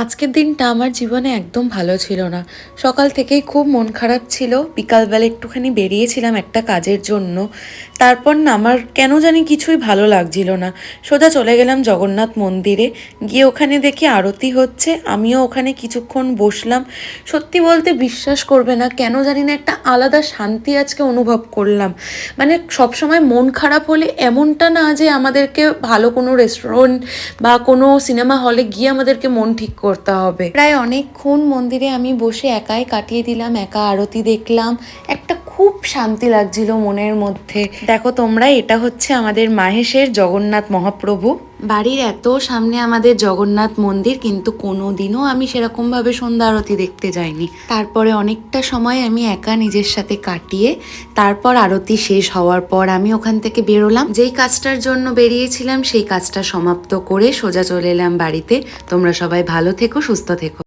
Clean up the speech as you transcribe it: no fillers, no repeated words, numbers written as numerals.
আজকের দিনটা আমার জীবনে একদম ভালো ছিল না। সকাল থেকেই খুব মন খারাপ ছিল। বিকালবেলা একটুখানি বেরিয়েছিলাম একটা কাজের জন্য। তারপর না আমার কেন জানি কিছুই ভালো লাগছিল না। সোজা চলে গেলাম জগন্নাথ মন্দিরে। গিয়ে ওখানে দেখি আরতি হচ্ছে। আমিও ওখানে কিছুক্ষণ বসলাম। সত্যি বলতে বিশ্বাস করবে না, কেন জানি না একটা আলাদা শান্তি আজকে অনুভব করলাম। মানে সবসময় মন খারাপ হলে এমনটা না যে আমাদেরকে ভালো কোনো রেস্টুরেন্ট বা কোনো সিনেমা হলে গিয়ে আমাদেরকে মন ঠিক করতে হবে। প্রায় অনেকক্ষণ মন্দিরে আমি বসে একাই কাটিয়ে দিলাম, একা আরতি দেখলাম। একটা খুব শান্তি লাগছিল মনের মধ্যে। দেখো তোমরা, এটা হচ্ছে আমাদের মাহেশের জগন্নাথ মহাপ্রভু। বাড়ির এত সামনে আমাদের জগন্নাথ মন্দির, কিন্তু কোনোদিনও আমি সেরকমভাবে সন্ধ্যা আরতি দেখতে যাইনি। তারপরে অনেকটা সময় আমি একা নিজের সাথে কাটিয়ে তারপর আরতি শেষ হওয়ার পর আমি ওখান থেকে বেরোলাম। যেই কাজটার জন্য বেরিয়েছিলাম সেই কাজটা সমাপ্ত করে সোজা চলে এলাম বাড়িতে। তোমরা সবাই ভালো থেকো, সুস্থ থেকো।